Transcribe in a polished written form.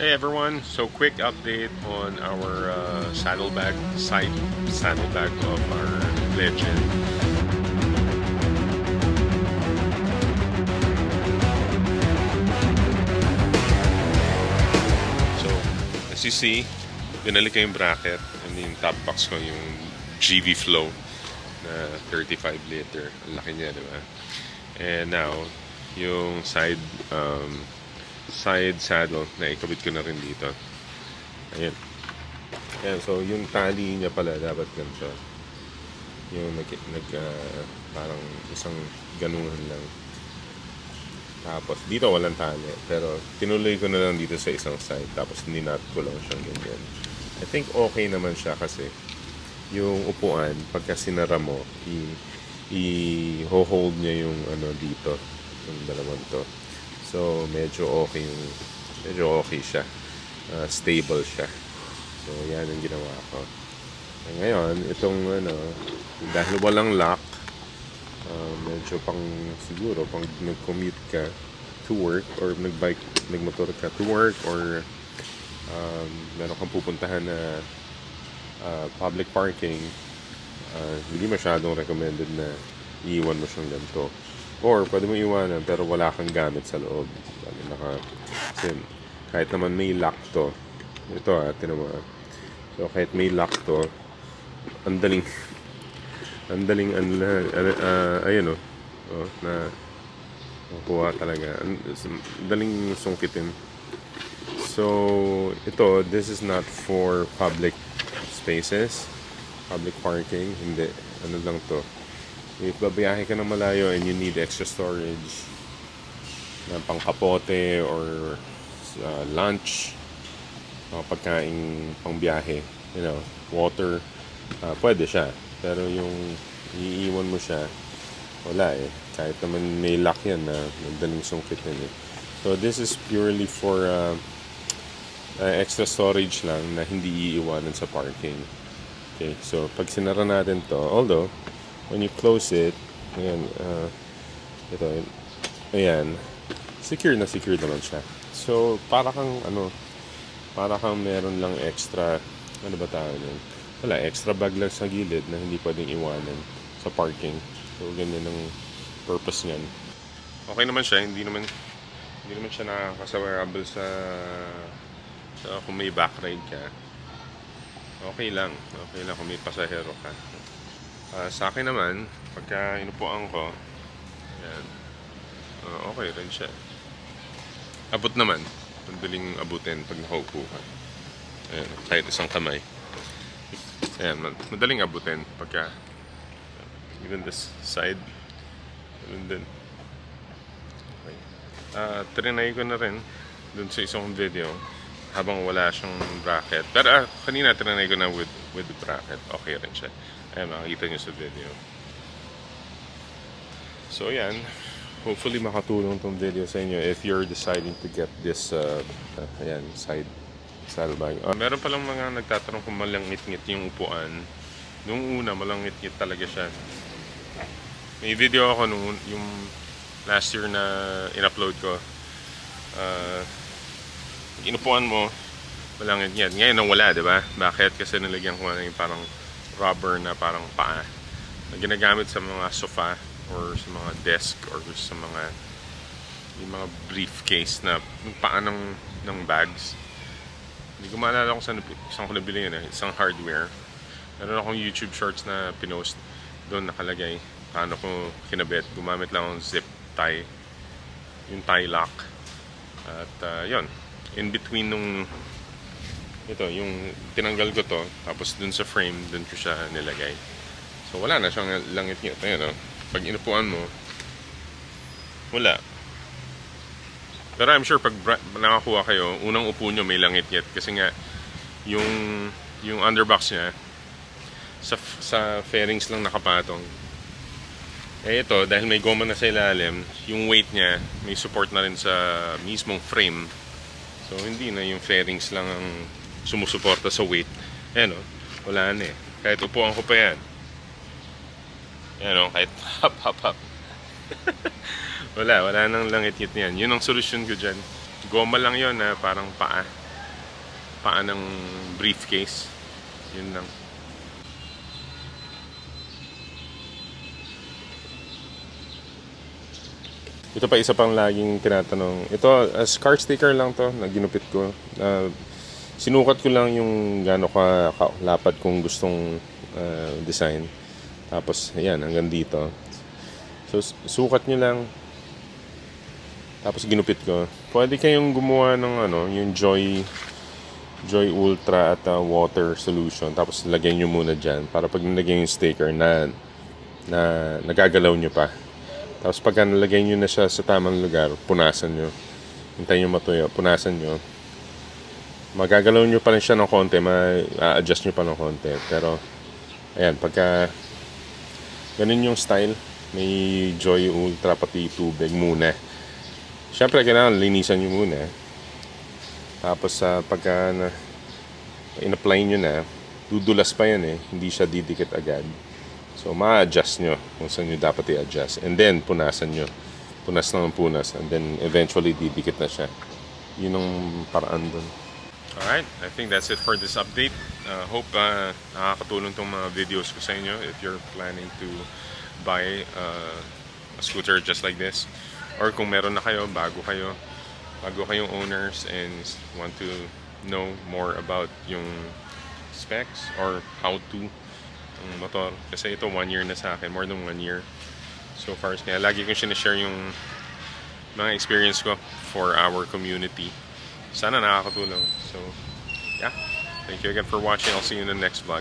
Hey everyone, so quick update on our saddlebag, side saddlebag of our Legend. So, as you see, binalik ko yung bracket and yung top box ko yung GV Flow na 35 liter. Ang laki niya, di ba? And now, yung side saddle na ikabit ko na rin dito. Ayan. Ayan, so yung tali niya pala dapat ganito. Yung parang isang ganunan lang. Tapos dito walang tali. Pero tinuloy ko na lang dito sa isang side. Tapos ninat ko lang siyang ganyan. I think okay naman siya kasi yung upuan, pagka sinara mo, i-hold niya yung ano dito. Yung dalawang to. So medyo okay siya. Stable siya. So yan ang ginawa ko. Ngayon, itong ano, dahil walang lock, medyo siguro pang nag-commute ka to work or nagmotor ka to work or meron kang pupuntahan na public parking, hindi masyadong recommended na iiwan mo siyang ganito. Or pwede mo iwanan pero wala kang gamit sa loob. Kasi kahit naman may lock to, ito tinan mo. So kahit may lock to, ang daling ayun na makuha talaga. Ang daling sungkitin. So this is not for public spaces, public parking, hindi. Ano lang to, if babiyahe ka ng malayo and you need extra storage na pangkapote or lunch, pagkain pang biyahe, water, pwede siya. Pero yung iiwan mo siya, wala eh. Kahit naman may lock yan na madaling sungkit yan eh. So this is purely for extra storage lang na hindi iiwanan sa parking. Okay, so pag sinara natin to, although when you close it, ayan, ayan, secure naman siya. So para kang meron lang extra, ano ba tawag yun? Wala, extra bag lang sa gilid na hindi pwedeng iwanan sa parking. So ganyan ang purpose niyan. Okay naman siya, hindi naman siya nakakasawirable sa kung may back ride ka. Okay lang kung may pasahero ka. Sa akin naman, pagka inupuan ko, yan, okay rin siya. Abot naman, madaling abutin pag nakaupo ka. Ayan, kahit isang kamay. Ayan, madaling abutin pagka even this side, and then okay. Trinay ko na rin dun sa isang video habang wala siyang bracket. Pero kanina trinay ko na with the bracket. Okay rin siya. Ayan, makikita nyo sa video. So yan, hopefully makatulong tong video sa inyo if you're deciding to get this ayan, side saddlebag. Meron palang mga nagtatanong kung malangit-ngit yung upuan. Nung una, malangit-ngit talaga siya. May video ako nung yung last year na in-upload ko. Inupuan mo, malangit-ngit. Ngayon nang wala, di ba? Bakit? Kasi nilagyan ko na yung parang rubber na parang paa na ginagamit sa mga sofa or sa mga desk or sa yung mga briefcase na yung paa ng bags. Hindi ko maalala kung saan ko nabili yun isang hardware. Meron akong YouTube shorts na pinost. Doon nakalagay paano ko kinabit. Gumamit lang akong zip tie, yung tie lock. At yun, in between yung tinanggal ko to, tapos dun sa frame, dun ko siya nilagay. So wala na siyang langit-ngit. Ayun, pag inupuan mo, wala. Pero I'm sure pag nakakuha kayo, unang upo nyo may langit-ngit. Kasi nga, yung underbox niya, sa fairings lang nakapatong. Eh ito, dahil may goma na sa ilalim, yung weight niya, may support na rin sa mismong frame. So hindi na yung fairings lang ang sumusuporta sa weight. Ayan wala na eh. Kahit upuan ko pa yan. Ayan kahit hap. wala nang langit-ngit yan. Yun ang solusyon ko dyan. Goma lang yon na parang paa. paa ng briefcase. Yun lang. Ito pa isa pang laging tinatanong. Ito, as car sticker lang to na ginupit ko. Sinukat ko lang yung gaano kalapad kung gustong design. Tapos, ayan, hanggang dito. So, sukat nyo lang. Tapos, ginupit ko. Pwede kayong gumawa ng yung Joy Ultra at water solution. Tapos, lagay nyo muna dyan. Para pag nilagay yung sticker na nagagalaw nyo pa. Tapos pagka nalagay nyo na siya sa tamang lugar, punasan nyo. Hintayin nyo matuyo, punasan nyo. Magagalaw nyo pa rin siya ng konti, ma-adjust nyo pa ng konti. Pero, ayan, pagka ganun yung style, may Joy Ultra pati tubig muna. Siyempre, kailangan linisan nyo muna. Tapos, pagka in-apply nyo na, dudulas pa yan hindi siya didikit agad. So, ma-adjust nyo kung saan nyo dapat i-adjust. And then, punasan nyo. Punas lang ang punas. And then, eventually, didikit na siya. Yun ang paraan dun. Alright, I think that's it for this update. Hope nakakatulong tong mga videos ko sa inyo if you're planning to buy a scooter just like this. Or kung meron na kayo, bago kayong owners and want to know more about yung specs or how to ang motor. Kasi ito 1 year na sa akin, more than 1 year so far. Kaya lagi kong sinishare yung mga experience ko for our community. Sana nakakatulong. So yeah, thank you again for watching. I'll see you in the next vlog.